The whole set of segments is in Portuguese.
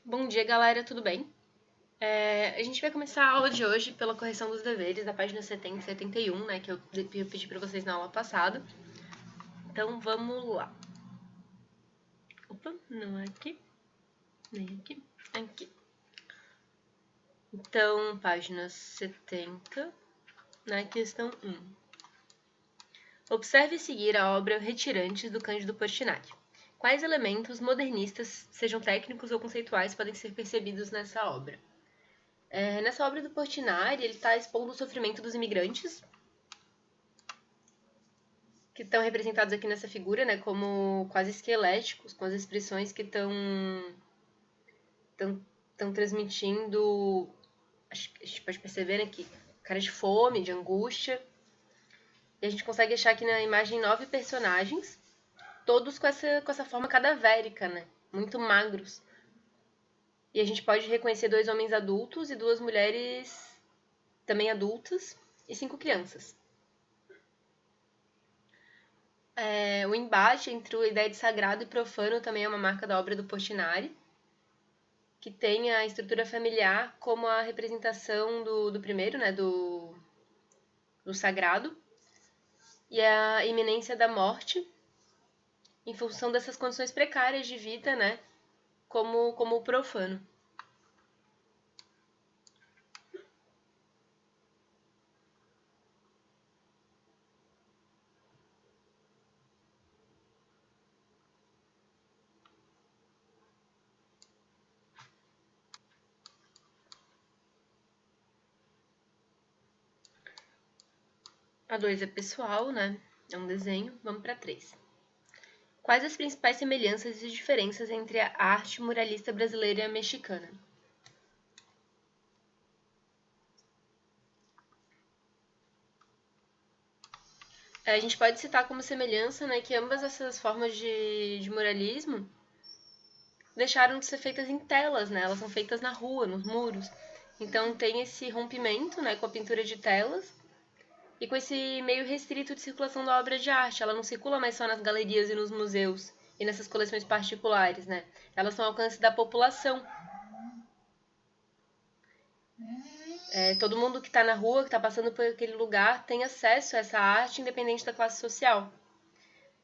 Bom dia, galera, tudo bem? A gente vai começar a aula de hoje pela correção dos deveres, da página 70 e 71, né, que eu pedi para vocês na aula passada. Então, vamos lá. Opa, não é aqui, nem aqui, aqui. Então, página 70, na questão 1. Observe seguir a obra Retirantes, do Cândido Portinari. Quais elementos modernistas, sejam técnicos ou conceituais, podem ser percebidos nessa obra? Nessa obra do Portinari, ele está expondo o sofrimento dos imigrantes, que estão representados aqui nessa figura, né, como quase esqueléticos, com as expressões que estão transmitindo, acho que a gente pode perceber aqui, cara de fome, de angústia. E a gente consegue achar aqui na imagem 9 personagens, todos com essa forma cadavérica, né, muito magros. E a gente pode reconhecer 2 homens adultos e 2 mulheres também adultas e 5 crianças. O embate entre a ideia de sagrado e profano também é uma marca da obra do Portinari, que tem a estrutura familiar como a representação do primeiro, né, do sagrado, e a iminência da morte, em função dessas condições precárias de vida, né, como o profano. A 2 é pessoal, né, é um desenho. Vamos para 3. Quais as principais semelhanças e diferenças entre a arte muralista brasileira e a mexicana? A gente pode citar como semelhança, né, que ambas essas formas de muralismo deixaram de ser feitas em telas, né? Elas são feitas na rua, nos muros. Então tem esse rompimento, né, com a pintura de telas e com esse meio restrito de circulação da obra de arte. Ela não circula mais só nas galerias e nos museus e nessas coleções particulares, né? Elas estão ao alcance da população. Todo mundo que está na rua, que está passando por aquele lugar, tem acesso a essa arte, independente da classe social.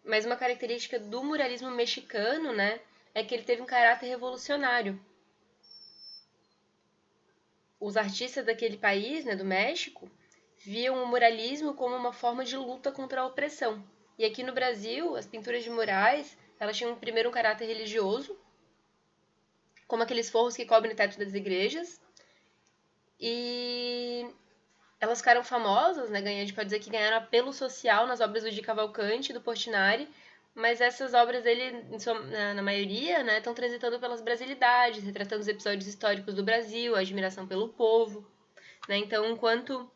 Mas uma característica do muralismo mexicano, né, é que ele teve um caráter revolucionário. Os artistas daquele país, né, do México, viam o muralismo como uma forma de luta contra a opressão. E aqui no Brasil, as pinturas de murais, elas tinham primeiro um caráter religioso, como aqueles forros que cobrem o teto das igrejas, e elas ficaram famosas, né? A gente pode dizer que ganharam apelo social nas obras do Di Cavalcanti e do Portinari, mas essas obras dele, na maioria, né, estão transitando pelas brasilidades, retratando os episódios históricos do Brasil, a admiração pelo povo, né? Então, enquanto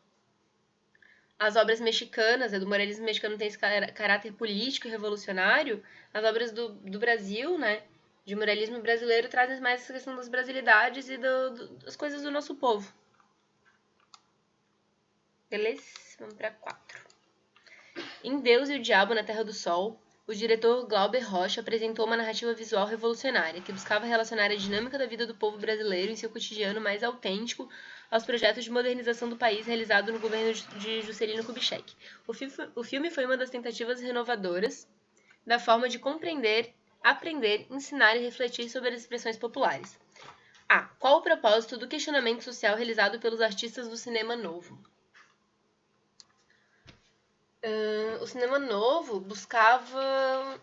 as obras mexicanas, do muralismo mexicano tem esse caráter político e revolucionário, as obras do Brasil, né, de muralismo brasileiro, trazem mais essa questão das brasilidades e das coisas do nosso povo. Beleza? Vamos para 4. Em Deus e o Diabo na Terra do Sol, o diretor Glauber Rocha apresentou uma narrativa visual revolucionária que buscava relacionar a dinâmica da vida do povo brasileiro em seu cotidiano mais autêntico aos projetos de modernização do país realizado no governo de Juscelino Kubitschek. O filme foi uma das tentativas renovadoras da forma de compreender, aprender, ensinar e refletir sobre as expressões populares. A. Qual o propósito do questionamento social realizado pelos artistas do cinema novo? O cinema novo buscava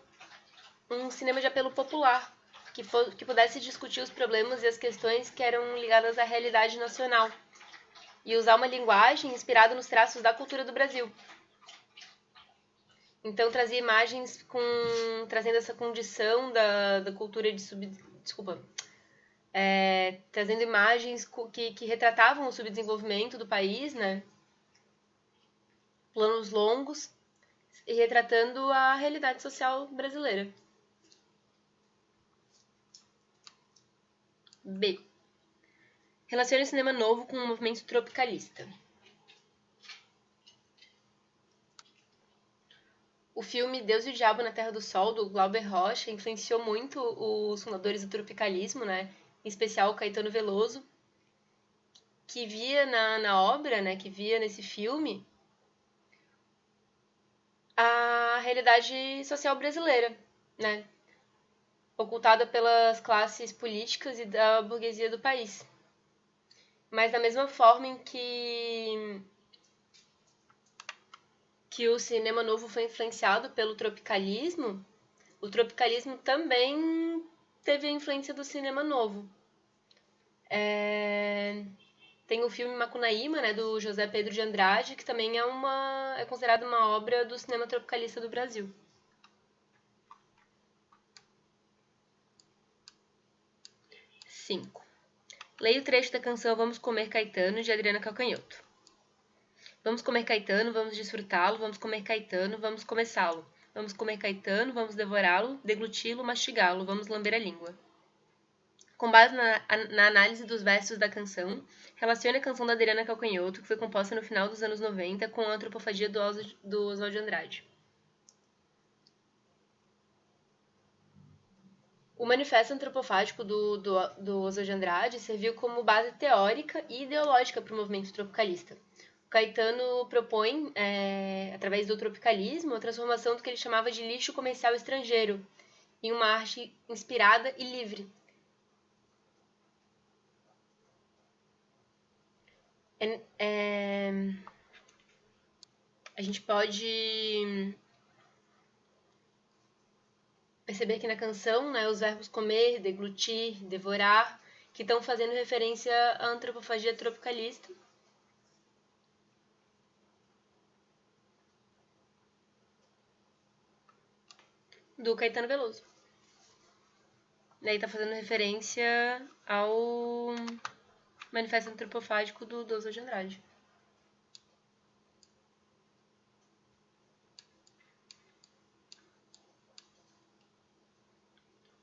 um cinema de apelo popular, que pudesse discutir os problemas e as questões que eram ligadas à realidade nacional, e usar uma linguagem inspirada nos traços da cultura do Brasil. Então trazia imagens trazendo essa condição da cultura trazendo imagens que retratavam o subdesenvolvimento do país, né? Planos longos e retratando a realidade social brasileira. B. Relacione o cinema novo com um movimento tropicalista. O filme Deus e o Diabo na Terra do Sol, do Glauber Rocha, influenciou muito os fundadores do tropicalismo, né? em especial o Caetano Veloso, que via na obra, né, que via nesse filme, a realidade social brasileira, né, ocultada pelas classes políticas e da burguesia do país. Mas da mesma forma em que o cinema novo foi influenciado pelo tropicalismo, o tropicalismo também teve a influência do cinema novo. Tem o filme Macunaíma, né, do José Pedro de Andrade, que também é considerado uma obra do cinema tropicalista do Brasil. 5. Leia o trecho da canção Vamos Comer Caetano, de Adriana Calcanhoto. Vamos comer Caetano, vamos desfrutá-lo, vamos comer Caetano, vamos começá-lo. Vamos comer Caetano, vamos devorá-lo, degluti-lo, mastigá-lo, vamos lamber a língua. Com base na análise dos versos da canção, relacione a canção da Adriana Calcanhoto, que foi composta no final dos anos 90, com a antropofagia do Oswald de Andrade. O manifesto antropofágico do Oswald de Andrade serviu como base teórica e ideológica para o movimento tropicalista. O Caetano propõe, através do tropicalismo, a transformação do que ele chamava de lixo comercial estrangeiro em uma arte inspirada e livre. A gente pode perceber que na canção, né, os verbos comer, deglutir, devorar, que estão fazendo referência à antropofagia tropicalista. Do Caetano Veloso. Daí tá fazendo referência ao manifesto antropofágico do Oswald de Andrade.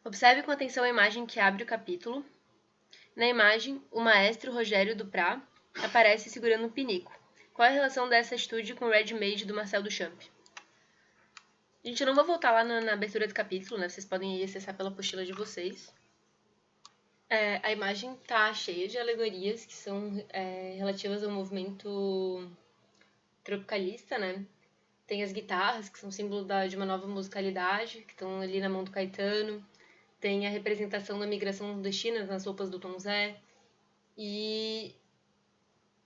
Observe com atenção a imagem que abre o capítulo. Na imagem, o maestro Rogério Duprá aparece segurando um pinico. Qual é a relação dessa atitude com o Red Mage do Marcel Duchamp? Gente, eu não vou voltar lá na abertura do capítulo, né? Vocês podem ir acessar pela apostila de vocês. A imagem tá cheia de alegorias que são relativas ao movimento tropicalista, né? Tem as guitarras, que são símbolo de uma nova musicalidade, que estão ali na mão do Caetano. Tem a representação da migração nordestina nas roupas do Tom Zé. E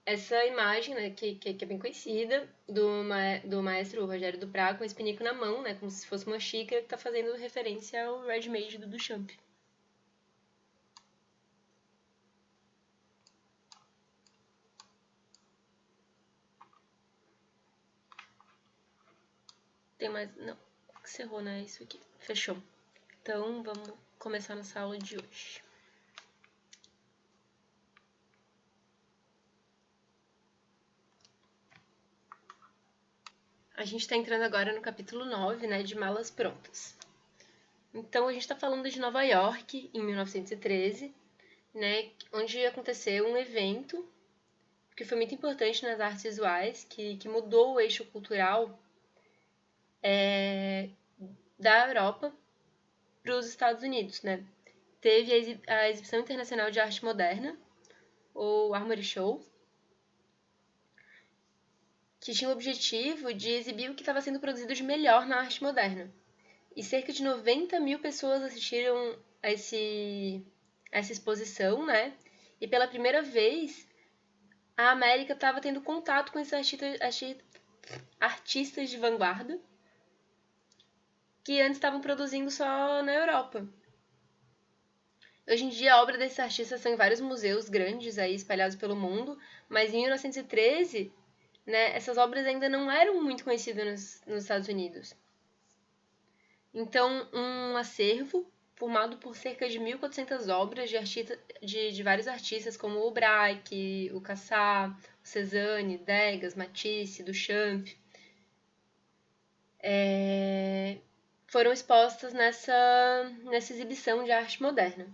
essa imagem, né, que é bem conhecida, do maestro Rogério Duprá, com esse pinico na mão, né, como se fosse uma xícara, que está fazendo referência ao Red Mage do Duchamp. Tem mais... Não, encerrou, né? Isso aqui. Fechou. Então, vamos começar nossa aula de hoje. A gente está entrando agora no capítulo 9, né, de Malas Prontas. Então, a gente está falando de Nova York, em 1913, né, onde aconteceu um evento que foi muito importante nas artes visuais, que mudou o eixo cultural da Europa para os Estados Unidos, né? Teve a Exibição Internacional de Arte Moderna, ou Armory Show, que tinha o objetivo de exibir o que estava sendo produzido de melhor na arte moderna. E cerca de 90 mil pessoas assistiram a essa exposição, né? E pela primeira vez, a América estava tendo contato com esses artistas de vanguarda que antes estavam produzindo só na Europa. Hoje em dia, a obra desses artistas são em vários museus grandes aí espalhados pelo mundo, mas em 1913, né, essas obras ainda não eram muito conhecidas nos Estados Unidos. Então, um acervo formado por cerca de 1.400 obras de vários artistas, como o Braque, o Cassat, o Cézanne, Degas, Matisse, Duchamp, foram expostas nessa exibição de arte moderna.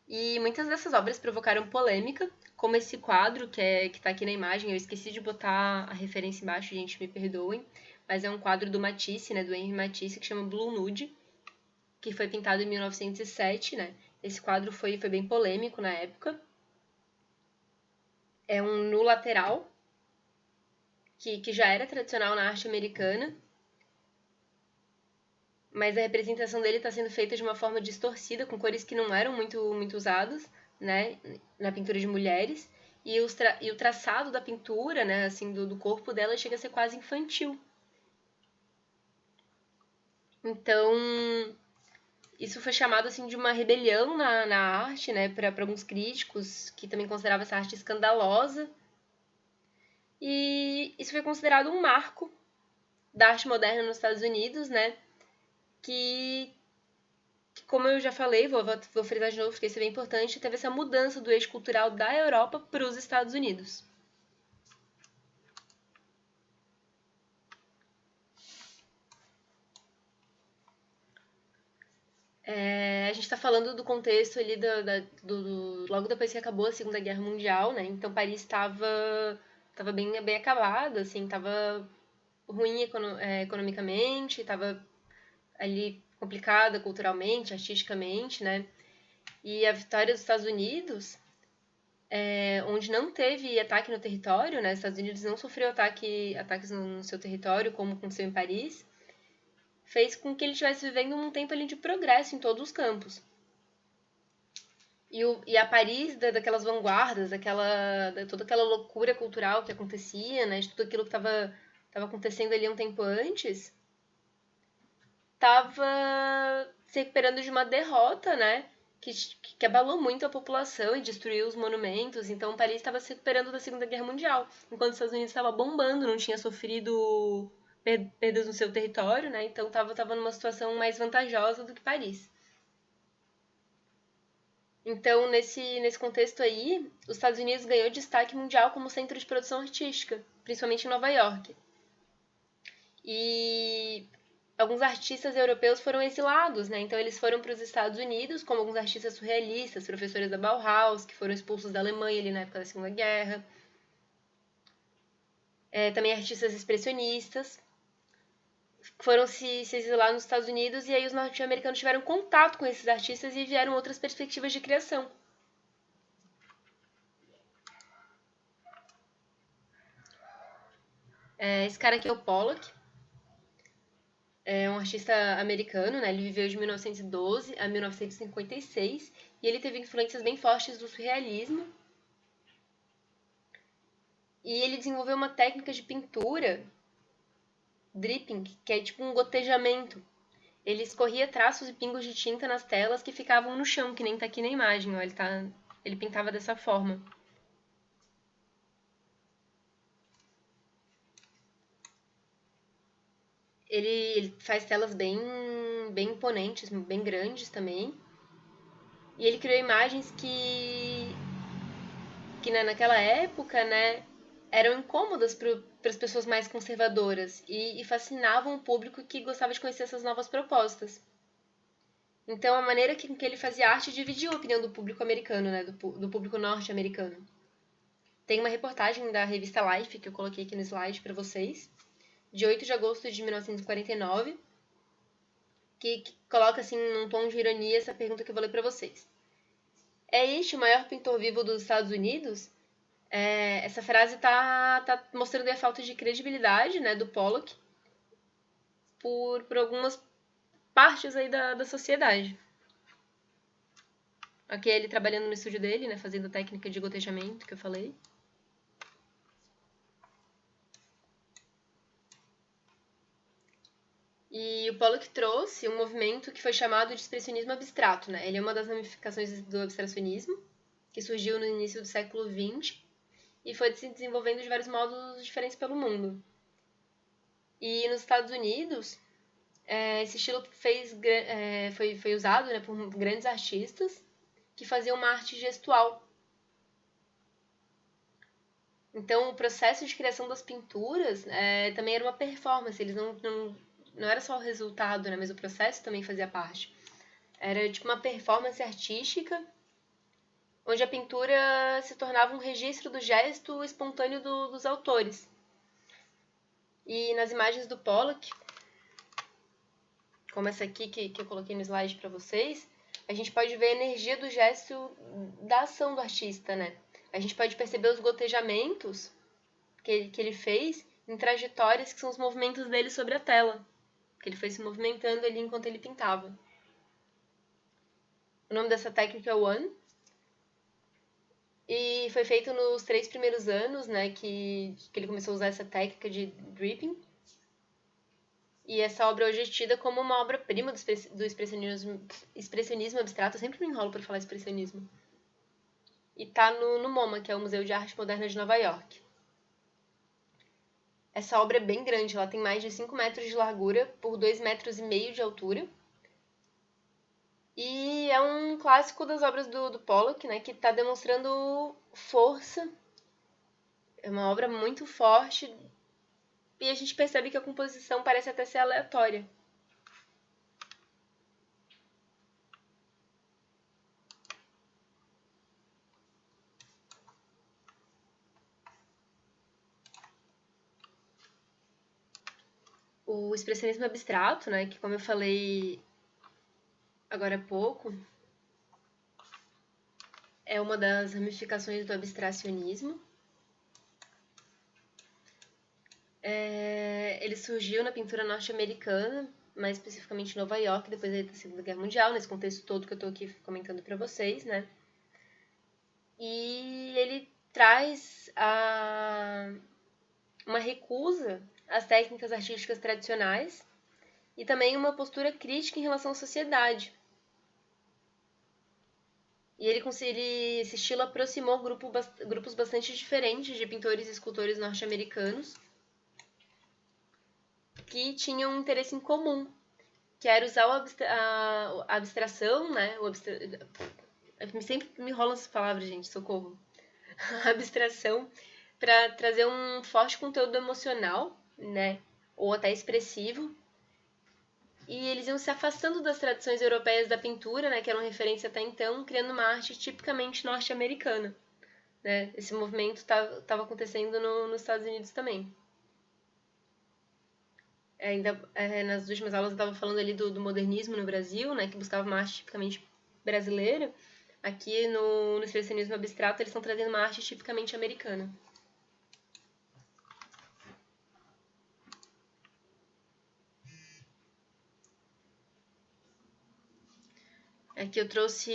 E muitas dessas obras provocaram polêmica, como esse quadro que está aqui na imagem. Eu esqueci de botar a referência embaixo, gente, me perdoem, mas é um quadro do Matisse, né, do Henri Matisse, que chama Blue Nude, que foi pintado em 1907, né, Esse quadro foi bem polêmico na época. É um nu lateral, que já era tradicional na arte americana, mas a representação dele está sendo feita de uma forma distorcida, com cores que não eram muito usadas, né, na pintura de mulheres, e o traçado da pintura, né, assim, do corpo dela chega a ser quase infantil. Então, isso foi chamado assim de uma rebelião na arte, né, para alguns críticos que também consideravam essa arte escandalosa. E isso foi considerado um marco da arte moderna nos Estados Unidos, né, que como eu já falei, vou frisar de novo porque isso é bem importante, teve essa mudança do eixo cultural da Europa para os Estados Unidos. A gente está falando do contexto ali logo depois que acabou a Segunda Guerra Mundial, né? Então Paris estava bem acabada, assim, estava ruim economicamente, estava ali complicada culturalmente, artisticamente, né? E a vitória dos Estados Unidos, onde não teve ataque no território, né? Os Estados Unidos não sofreu ataques no seu território, como aconteceu em Paris, fez com que ele estivesse vivendo um tempo ali de progresso em todos os campos. E a Paris daquelas vanguardas, toda aquela loucura cultural que acontecia, né? De tudo aquilo que estava acontecendo ali um tempo antes, estava se recuperando de uma derrota, né? Que abalou muito a população e destruiu os monumentos. Então, Paris estava se recuperando da Segunda Guerra Mundial, enquanto os Estados Unidos estava bombando, não tinha sofrido perdas no seu território, né? Então, estava numa situação mais vantajosa do que Paris. Então, nesse contexto aí, os Estados Unidos ganhou destaque mundial como centro de produção artística, principalmente em Nova York. E alguns artistas europeus foram exilados, né? Então eles foram para os Estados Unidos, como alguns artistas surrealistas, professores da Bauhaus, que foram expulsos da Alemanha ali na época da Segunda Guerra. Também artistas expressionistas foram se exilar nos Estados Unidos, e aí os norte-americanos tiveram contato com esses artistas e vieram outras perspectivas de criação. Esse cara aqui é o Pollock. É um artista americano, né? Ele viveu de 1912 a 1956 e ele teve influências bem fortes do surrealismo. E ele desenvolveu uma técnica de pintura, dripping, que é tipo um gotejamento. Ele escorria traços e pingos de tinta nas telas que ficavam no chão, que nem tá aqui na imagem, ó. Ele pintava dessa forma. Ele faz telas bem imponentes, bem grandes também. E ele criou imagens que naquela época, né, eram incômodas para as pessoas mais conservadoras e fascinavam o público que gostava de conhecer essas novas propostas. Então, a maneira que ele fazia arte dividiu a opinião do público americano, né, do público norte-americano. Tem uma reportagem da revista Life, que eu coloquei aqui no slide para vocês, de 8 de agosto de 1949, que coloca, assim, num tom de ironia, essa pergunta que eu vou ler para vocês. É este o maior pintor vivo dos Estados Unidos? Essa frase tá mostrando a falta de credibilidade, né, do Pollock por algumas partes aí da sociedade. Aqui é ele trabalhando no estúdio dele, né, fazendo a técnica de gotejamento que eu falei. E o Pollock trouxe um movimento que foi chamado de expressionismo abstrato, né? Ele é uma das ramificações do abstracionismo, que surgiu no início do século XX e foi se desenvolvendo de vários modos diferentes pelo mundo. E nos Estados Unidos, esse estilo foi usado, né, por grandes artistas que faziam uma arte gestual. Então, o processo de criação das pinturas também era uma performance. Eles não era só o resultado, né, mas o processo também fazia parte. Era tipo uma performance artística, onde a pintura se tornava um registro do gesto espontâneo dos autores. E nas imagens do Pollock, como essa aqui que eu coloquei no slide para vocês, a gente pode ver a energia do gesto, da ação do artista, né? A gente pode perceber os gotejamentos que ele fez em trajetórias que são os movimentos dele sobre a tela, que ele foi se movimentando ali enquanto ele pintava. O nome dessa técnica é One, e foi feito nos 3 primeiros anos, né, que ele começou a usar essa técnica de dripping. E essa obra hoje é tida como uma obra-prima do expressionismo abstrato. Eu sempre me enrolo para falar expressionismo. E tá no MoMA, que é o Museu de Arte Moderna de Nova York. Essa obra é bem grande, ela tem mais de 5 metros de largura por 2,5 metros de altura. E é um clássico das obras do Pollock, né, que está demonstrando força. É uma obra muito forte e a gente percebe que a composição parece até ser aleatória. O expressionismo abstrato, né, que como eu falei agora há pouco, é uma das ramificações do abstracionismo. Ele surgiu na pintura norte-americana, mais especificamente em Nova York, depois da Segunda Guerra Mundial, nesse contexto todo que eu estou aqui comentando para vocês, né? E ele traz uma recusa às técnicas artísticas tradicionais e também uma postura crítica em relação à sociedade. E esse estilo aproximou grupos bastante diferentes de pintores e escultores norte-americanos que tinham um interesse em comum, que era usar a abstração, né? Sempre me enrolam essas palavras, gente, socorro. A abstração para trazer um forte conteúdo emocional, né? Ou até expressivo. E eles iam se afastando das tradições europeias da pintura, né? Que eram referência até então, criando uma arte tipicamente norte-americana. Né? Esse movimento estava acontecendo nos Estados Unidos também. Nas últimas aulas eu estava falando ali do modernismo no Brasil, né, que buscava uma arte tipicamente brasileira. Aqui no expressionismo abstrato eles estão trazendo uma arte tipicamente americana. Aqui eu trouxe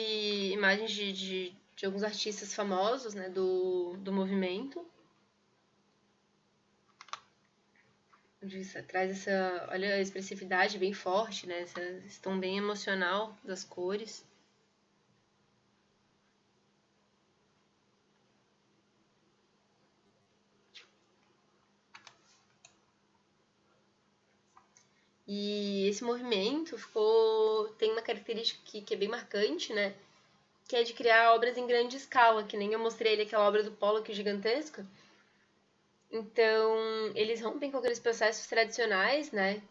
imagens de alguns artistas famosos, né, do movimento. Traz essa, olha a expressividade bem forte, né, esse tom bem emocional das cores. E esse movimento tem uma característica que é bem marcante, né? Que é de criar obras em grande escala, que nem eu mostrei ali aquela obra do Pollock gigantesca. Então, eles rompem com aqueles processos tradicionais, né?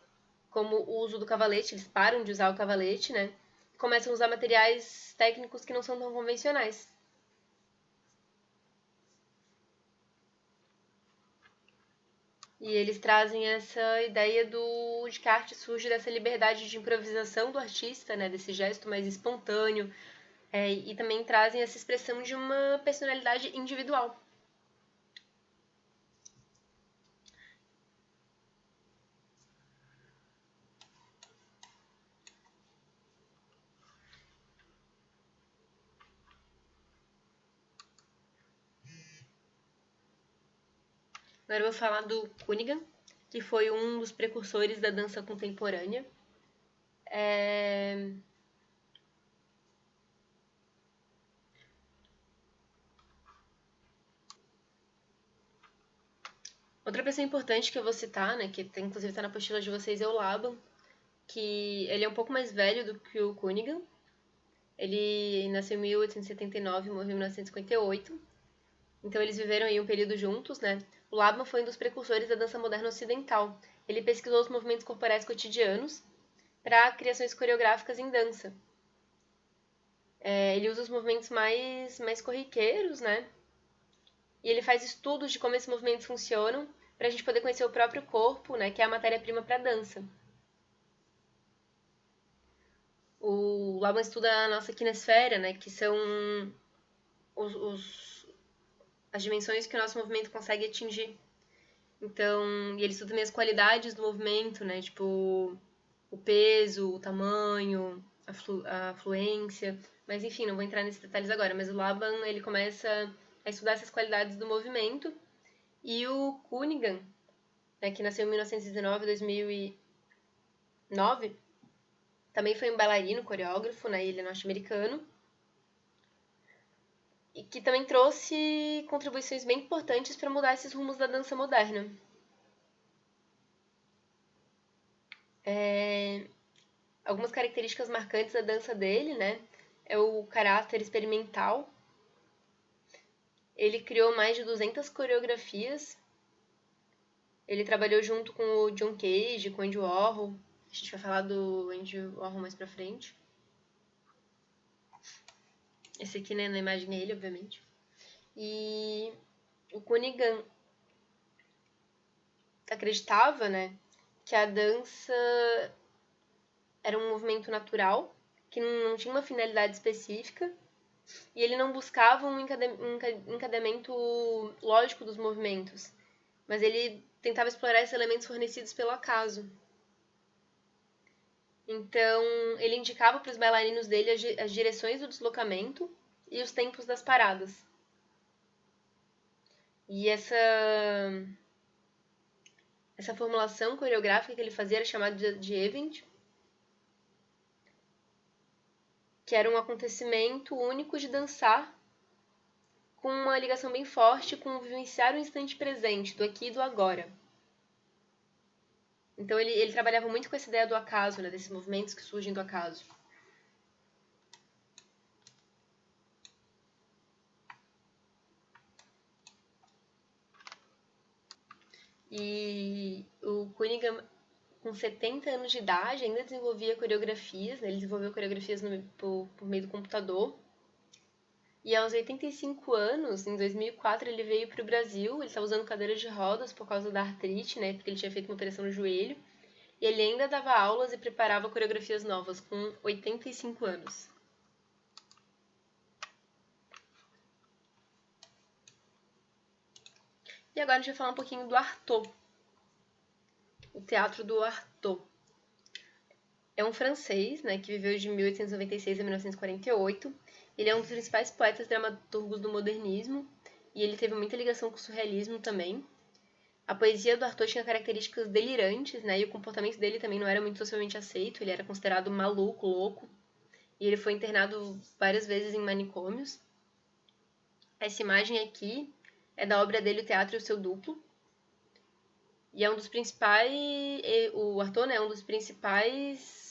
Como o uso do cavalete, eles param de usar o cavalete, né? E começam a usar materiais técnicos que não são tão convencionais. E eles trazem essa ideia de que a arte surge dessa liberdade de improvisação do artista, né? Desse gesto mais espontâneo. E também trazem essa expressão de uma personalidade individual. Agora eu vou falar do Cunningham, que foi um dos precursores da dança contemporânea. Outra pessoa importante que eu vou citar, né, que inclusive está na apostila de vocês, é o Laban, que ele é um pouco mais velho do que o Cunningham. Ele nasceu em 1879 e morreu em 1958. Então eles viveram aí um período juntos, né? O Laban foi um dos precursores da dança moderna ocidental. Ele pesquisou os movimentos corporais cotidianos para criações coreográficas em dança. Ele usa os movimentos mais corriqueiros, né? E ele faz estudos de como esses movimentos funcionam para a gente poder conhecer o próprio corpo, né? Que é a matéria-prima para a dança. O Laban estuda a nossa quinesfera, né, que são as dimensões que o nosso movimento consegue atingir. Então, e ele estuda também as qualidades do movimento, né, tipo o peso, o tamanho, a fluência. Mas enfim, não vou entrar nesses detalhes agora. Mas o Laban, ele começa a estudar essas qualidades do movimento. E o Cunningham, né, que nasceu em 1919, 2009, também foi um bailarino, coreógrafo, né, ele é norte-americano. E que também trouxe contribuições bem importantes para mudar esses rumos da dança moderna. Algumas características marcantes da dança dele, né, é o caráter experimental. Ele criou mais de 200 coreografias. Ele trabalhou junto com o John Cage, com o Andy Warhol. A gente vai falar do Andy Warhol mais pra frente. Esse aqui, né, na imagem é ele, obviamente. E o Cunningham acreditava, né, que a dança era um movimento natural, que não tinha uma finalidade específica, e ele não buscava um encadeamento lógico dos movimentos, mas ele tentava explorar esses elementos fornecidos pelo acaso. Então, ele indicava para os bailarinos dele as direções do deslocamento e os tempos das paradas. E essa formulação coreográfica que ele fazia era chamada de event, que era um acontecimento único de dançar com uma ligação bem forte com vivenciar o instante presente, do aqui e do agora. Então ele trabalhava muito com essa ideia do acaso, né, desses movimentos que surgem do acaso. E o Cunningham, com 70 anos de idade, ainda desenvolvia coreografias, né? Ele desenvolveu coreografias por meio do computador. E aos 85 anos, em 2004, ele veio para o Brasil. Ele estava usando cadeira de rodas por causa da artrite, né? Porque ele tinha feito uma operação no joelho. E ele ainda dava aulas e preparava coreografias novas, com 85 anos. E agora a gente vai falar um pouquinho do Artaud. O teatro do Artaud. É um francês, né, que viveu de 1896 a 1948. Ele é um dos principais poetas dramaturgos do modernismo e ele teve muita ligação com o surrealismo também. A poesia do Artaud tinha características delirantes, né, e o comportamento dele também não era muito socialmente aceito. Ele era considerado maluco, louco, e ele foi internado várias vezes em manicômios. Essa imagem aqui é da obra dele, O Teatro e o Seu Duplo. E é um dos principais... O Artaud, né, é um dos principais...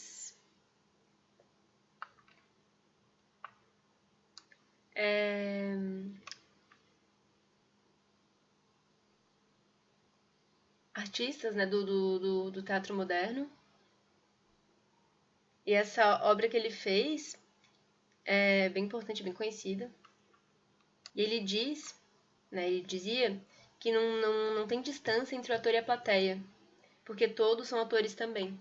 artistas, né, do teatro moderno. E essa obra que ele fez é bem importante, bem conhecida. E ele diz, né, ele dizia que não tem distância entre o ator e a plateia, porque todos são atores também.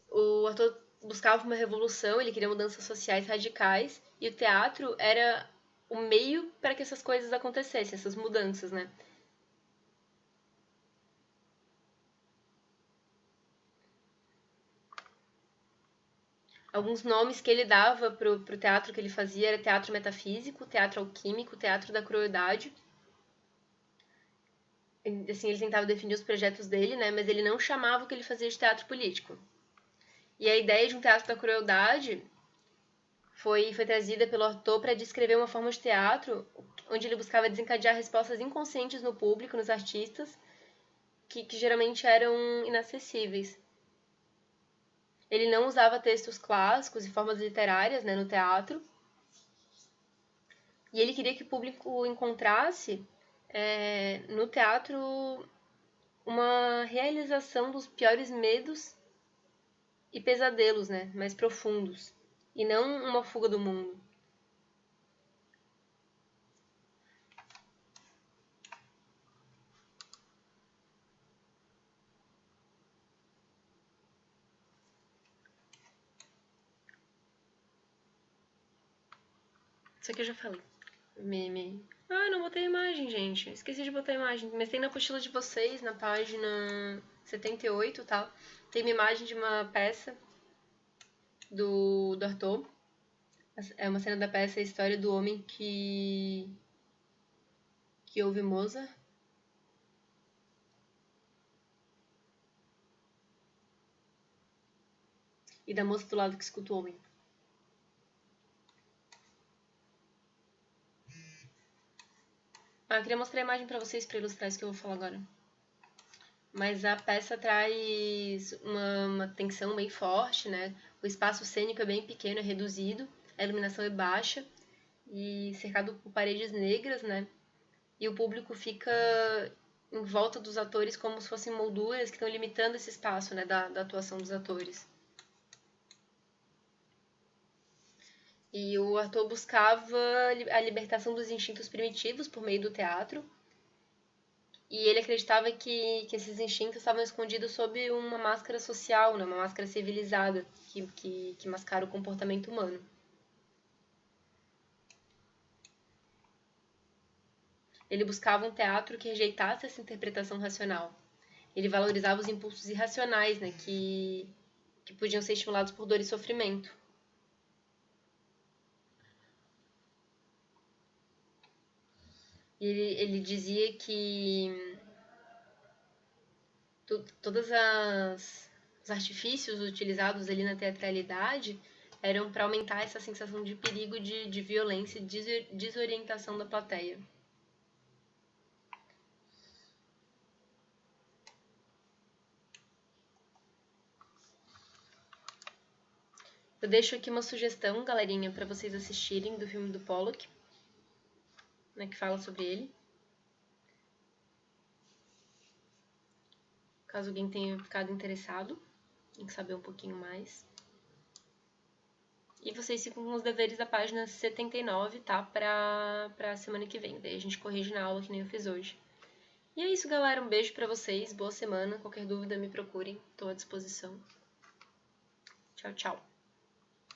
O ator buscava uma revolução, ele queria mudanças sociais radicais, e o teatro era o meio para que essas coisas acontecessem, essas mudanças, né? Alguns nomes que ele dava pro teatro que ele fazia era teatro metafísico, teatro alquímico, teatro da crueldade. Assim, ele tentava definir os projetos dele, né? Mas ele não chamava o que ele fazia de teatro político. E a ideia de um teatro da crueldade foi trazida pelo autor para descrever uma forma de teatro onde ele buscava desencadear respostas inconscientes no público, nos artistas, que geralmente eram inacessíveis. Ele não usava textos clássicos e formas literárias, né, no teatro. E ele queria que o público encontrasse no teatro uma realização dos piores medos e pesadelos, né, mais profundos, e não uma fuga do mundo. Isso aqui eu já falei. Ah, não botei a imagem, gente. Esqueci de botar a imagem. Mas tem na apostila de vocês, na página 78, tá? Tem uma imagem de uma peça do Arthur. É uma cena da peça, a história do homem que ouve Mozart. E da moça do lado que escuta o homem. Ah, eu queria mostrar a imagem pra vocês pra ilustrar isso que eu vou falar agora. Mas a peça traz uma tensão bem forte, né? O espaço cênico é bem pequeno, é reduzido, a iluminação é baixa e cercado por paredes negras, né? E o público fica em volta dos atores como se fossem molduras que estão limitando esse espaço, né, da atuação dos atores. E o ator buscava a libertação dos instintos primitivos por meio do teatro. E ele acreditava que esses instintos estavam escondidos sob uma máscara social, né? Uma máscara civilizada, que mascara o comportamento humano. Ele buscava um teatro que rejeitasse essa interpretação racional. Ele valorizava os impulsos irracionais, né? Que podiam ser estimulados por dor e sofrimento. E ele dizia que todos os artifícios utilizados ali na teatralidade eram para aumentar essa sensação de perigo, de violência e desorientação da plateia. Eu deixo aqui uma sugestão, galerinha, para vocês assistirem do filme do Pollock, né, que fala sobre ele. Caso alguém tenha ficado interessado em saber um pouquinho mais. E vocês ficam com os deveres da página 79, tá? Pra semana que vem. Daí a gente corrige na aula que nem eu fiz hoje. E é isso, galera. Um beijo pra vocês. Boa semana. Qualquer dúvida, me procurem. Tô à disposição. Tchau, tchau.